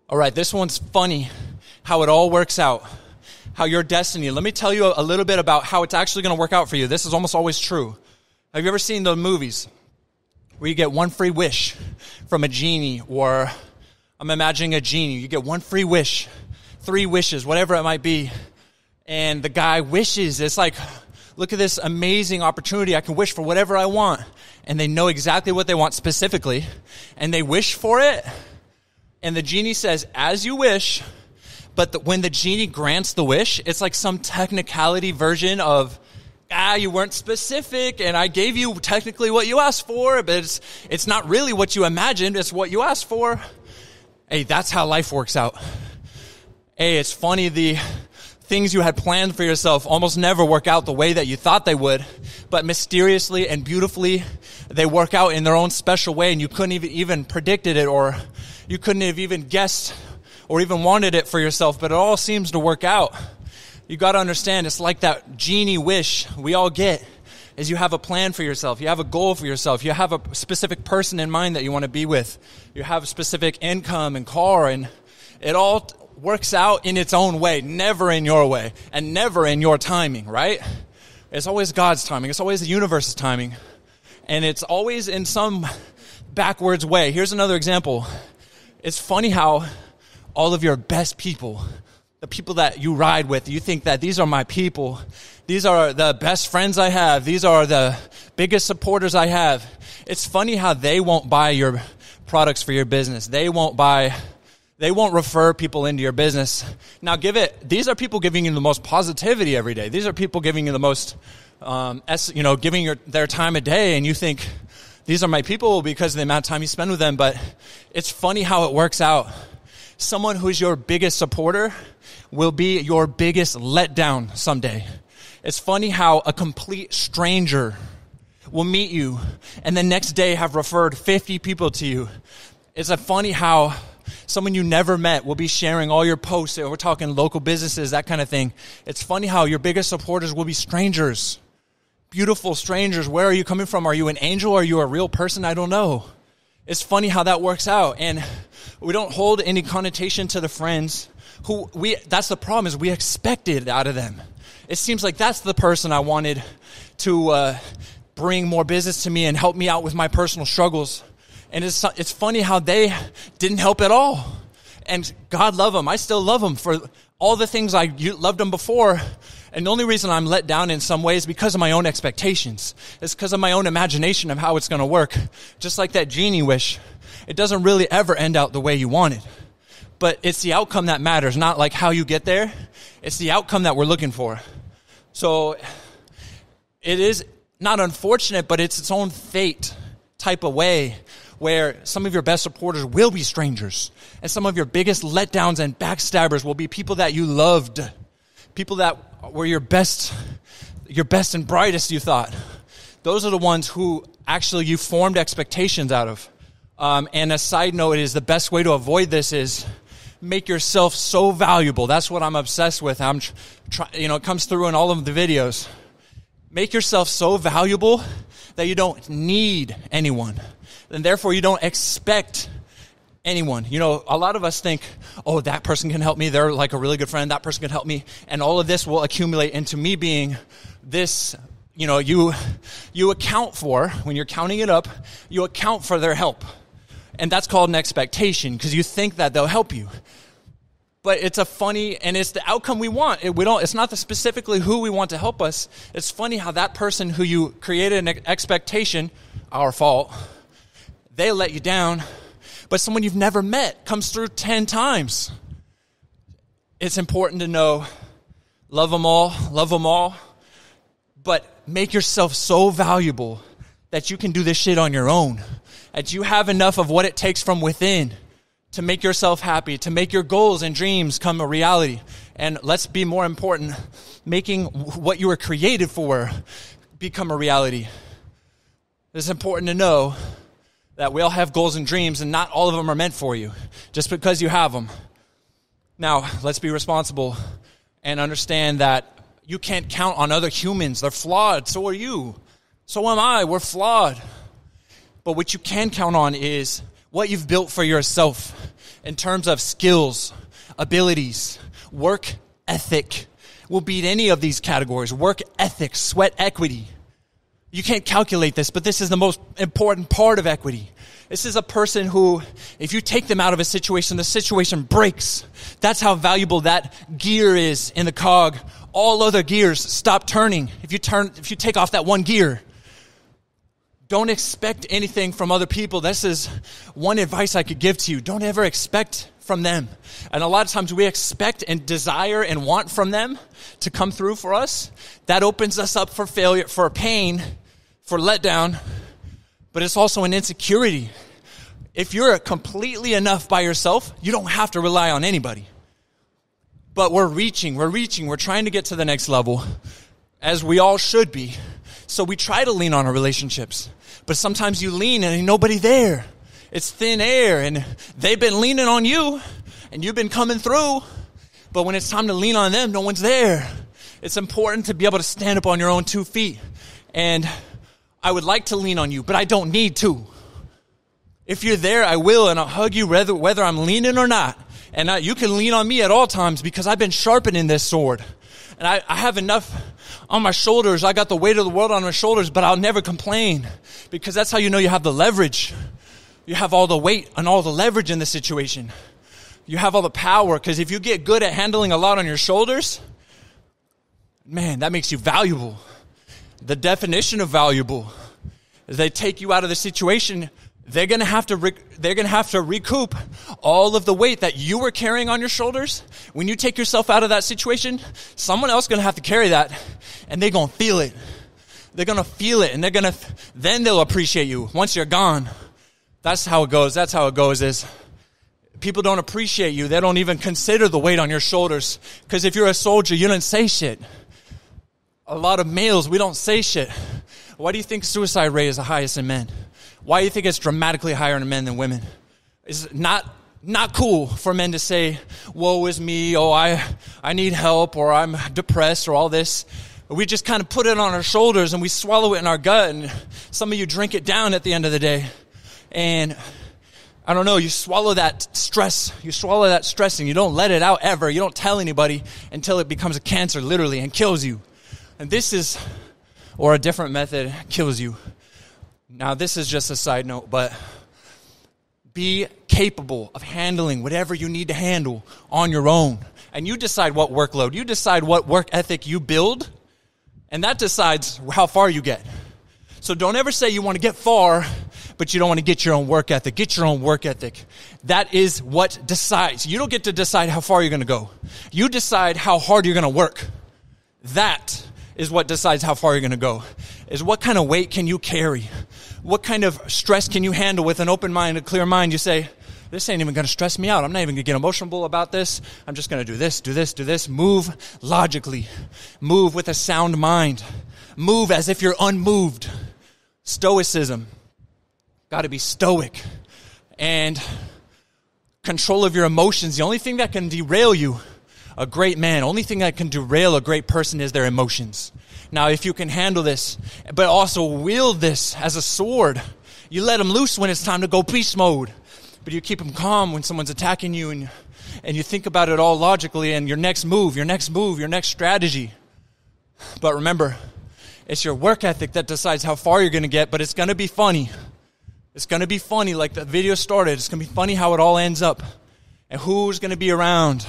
All right, this one's funny, how it all works out, how your destiny. Let me tell you a little bit about how it's actually going to work out for you. This is almost always true. Have you ever seen the movies where you get one free wish from a genie, or I'm imagining a genie. You get one free wish, 3 wishes, whatever it might be, and the guy wishes. It's like, look at this amazing opportunity. I can wish for whatever I want, and they know exactly what they want specifically, and they wish for it. And the genie says, as you wish, but when the genie grants the wish, it's like some technicality version of, you weren't specific, and I gave you technically what you asked for, but it's not really what you imagined, it's what you asked for. Hey, that's how life works out. Hey, it's funny, the things you had planned for yourself almost never work out the way that you thought they would, but mysteriously and beautifully, they work out in their own special way, and you couldn't even predicted it, or you couldn't have even guessed or even wanted it for yourself, but it all seems to work out. You got to understand, it's like that genie wish we all get, is you have a plan for yourself, you have a goal for yourself, you have a specific person in mind that you want to be with, you have a specific income and car, and it all works out in its own way, never in your way, and never in your timing, right? It's always God's timing, it's always the universe's timing, and it's always in some backwards way. Here's another example. It's funny how all of your best people, the people that you ride with, you think that these are my people, these are the best friends I have, these are the biggest supporters I have. It's funny how they won't buy your products for your business. They won't refer people into your business. Now these are people giving you the most positivity every day. These are people giving you the most, giving their time a day, and you think, these are my people because of the amount of time you spend with them, but it's funny how it works out. Someone who's your biggest supporter will be your biggest letdown someday. It's funny how a complete stranger will meet you and the next day have referred 50 people to you. It's funny how someone you never met will be sharing all your posts. We're talking local businesses, that kind of thing. It's funny how your biggest supporters will be strangers. Beautiful strangers. Where are you coming from? Are you an angel? Are you a real person? I don't know. It's funny how that works out. And we don't hold any connotation to the friends that's the problem, is we expect it out of them. It seems like that's the person I wanted to bring more business to me and help me out with my personal struggles. And it's funny how they didn't help at all. And God love them. I still love them for all the things I loved them before. And the only reason I'm let down in some ways is because of my own expectations. It's because of my own imagination of how it's going to work. Just like that genie wish. It doesn't really ever end out the way you want it. But it's the outcome that matters, not like how you get there. It's the outcome that we're looking for. So it is not unfortunate, but it's its own fate type of way, where some of your best supporters will be strangers, and some of your biggest letdowns and backstabbers will be people that you loved, people that were your best and brightest, you thought. Those are the ones who actually you formed expectations out of. And a side note is the best way to avoid this is make yourself so valuable. That's what I'm obsessed with. It comes through in all of the videos. Make yourself so valuable that you don't need anyone, and therefore you don't expect anyone. A lot of us think, oh, that person can help me. They're like a really good friend. That person can help me. And all of this will accumulate into me being this, you account for, when you're counting it up, you account for their help. And that's called an expectation, because you think that they'll help you. But it's and it's the outcome we want. It's not specifically who we want to help us. It's funny how that person who you created an expectation, our fault, they let you down. But someone you've never met comes through 10 times. It's important to know, love them all, but make yourself so valuable that you can do this shit on your own, that you have enough of what it takes from within to make yourself happy, to make your goals and dreams come a reality. And let's be more important, making what you were created for become a reality. It's important to know that we all have goals and dreams, and not all of them are meant for you, just because you have them. Now, let's be responsible and understand that you can't count on other humans. They're flawed. So are you. So am I. We're flawed. But what you can count on is what you've built for yourself in terms of skills, abilities, work ethic will beat any of these categories. Work ethic, sweat equity. You can't calculate this, but this is the most important part of equity. This is a person who, if you take them out of a situation, the situation breaks. That's how valuable that gear is in the cog. All other gears stop turning. If you take off that one gear, don't expect anything from other people. This is one advice I could give to you. Don't ever expect from them. And a lot of times we expect and desire and want from them to come through for us. That opens us up for failure, for pain, for letdown, but it's also an insecurity. If you're completely enough by yourself, you don't have to rely on anybody. But we're trying to get to the next level, as we all should be. So we try to lean on our relationships, but sometimes you lean and ain't nobody there. It's thin air, and they've been leaning on you, and you've been coming through, but when it's time to lean on them, no one's there. It's important to be able to stand up on your own 2 feet, and I would like to lean on you, but I don't need to. If you're there, I will, and I'll hug you whether I'm leaning or not. And you can lean on me at all times because I've been sharpening this sword. And I have enough on my shoulders. I got the weight of the world on my shoulders, but I'll never complain because that's how you know you have the leverage. You have all the weight and all the leverage in the situation. You have all the power, because if you get good at handling a lot on your shoulders, man, that makes you valuable. The definition of valuable is they take you out of the situation. They're going to have to recoup all of the weight that you were carrying on your shoulders. When you take yourself out of that situation, someone else is going to have to carry that, and they're going to feel it. They're going to feel it, and then they'll appreciate you once you're gone. That's how it goes. That's how it goes is people don't appreciate you. They don't even consider the weight on your shoulders, because if you're a soldier, you don't say shit. A lot of males, we don't say shit. Why do you think suicide rate is the highest in men? Why do you think it's dramatically higher in men than women? It's not cool for men to say, woe is me, oh, I need help, or I'm depressed, or all this. We just kind of put it on our shoulders, and we swallow it in our gut, and some of you drink it down at the end of the day. And I don't know, you swallow that stress. You swallow that stress, and you don't let it out ever. You don't tell anybody until it becomes a cancer, literally, and kills you. And or a different method kills you. Now, this is just a side note, but be capable of handling whatever you need to handle on your own. And you decide what workload, you decide what work ethic you build, and that decides how far you get. So don't ever say you want to get far, but you don't want to get your own work ethic. Get your own work ethic. That is what decides. You don't get to decide how far you're going to go. You decide how hard you're going to work. That is what decides how far you're going to go. Is what kind of weight can you carry? What kind of stress can you handle with an open mind, a clear mind? You say, this ain't even going to stress me out. I'm not even going to get emotional about this. I'm just going to do this. Move logically. Move with a sound mind. Move as if you're unmoved. Stoicism. Got to be stoic. And control of your emotions. The only thing that can derail you, a great man, only thing that can derail a great person is their emotions. Now, if you can handle this, but also wield this as a sword, you let them loose when it's time to go beast mode. But you keep them calm when someone's attacking you, and you think about it all logically, and your next move, your next strategy. But remember, it's your work ethic that decides how far you're going to get, but it's going to be funny. It's going to be funny like the video started. It's going to be funny how it all ends up and who's going to be around.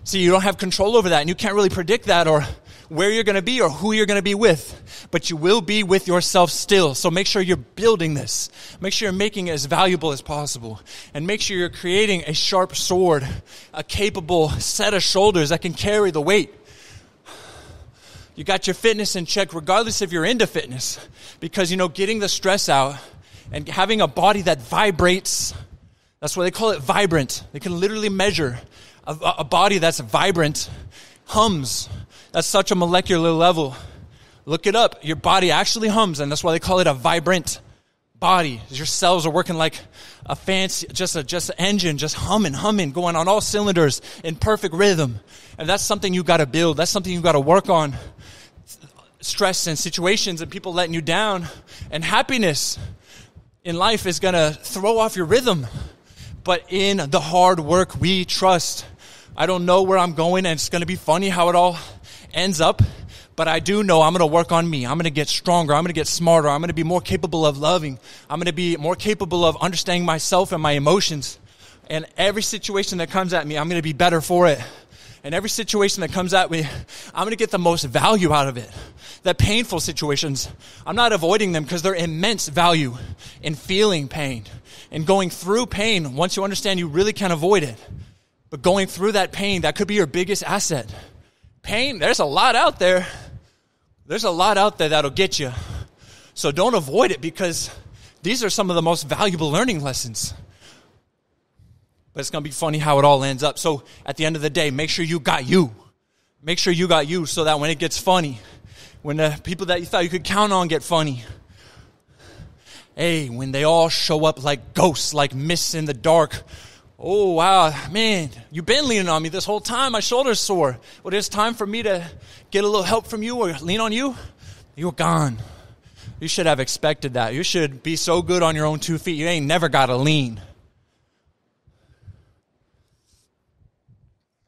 See, you don't have control over that, and you can't really predict that or where you're going to be or who you're going to be with, but you will be with yourself still. So make sure you're building this. Make sure you're making it as valuable as possible, and make sure you're creating a sharp sword, a capable set of shoulders that can carry the weight. You got your fitness in check regardless if you're into fitness, because, getting the stress out and having a body that vibrates, that's why they call it vibrant. They can literally measure a body that's vibrant, hums. That's such a molecular level. Look it up. Your body actually hums, and that's why they call it a vibrant body. Your cells are working like a fancy, just an engine, just humming, going on all cylinders in perfect rhythm. And that's something you got to build. That's something you got to work on. Stress and situations and people letting you down, and happiness. in life is going to throw off your rhythm. But in the hard work, we trust. I don't know where I'm going, and it's going to be funny how it all ends up. But I do know I'm going to work on me. I'm going to get stronger. I'm going to get smarter. I'm going to be more capable of loving. I'm going to be more capable of understanding myself and my emotions. And every situation that comes at me, I'm going to be better for it. And every situation that comes at me, I'm going to get the most value out of it. The painful situations, I'm not avoiding them because they're immense value in feeling pain. And going through pain, once you understand you really can't avoid it. But going through that pain, that could be your biggest asset. Pain, there's a lot out there. There's a lot out there that'll get you. So don't avoid it because these are some of the most valuable learning lessons. But it's going to be funny how it all ends up. So at the end of the day, make sure you got you. Make sure you got you so that when it gets funny, when the people that you thought you could count on get funny, hey, when they all show up like ghosts, like mists in the dark, oh, wow, man, you've been leaning on me this whole time. My shoulder's sore. Well, it's time for me to get a little help from you or lean on you. You're gone. You should have expected that. You should be so good on your own 2 feet. You ain't never got to lean.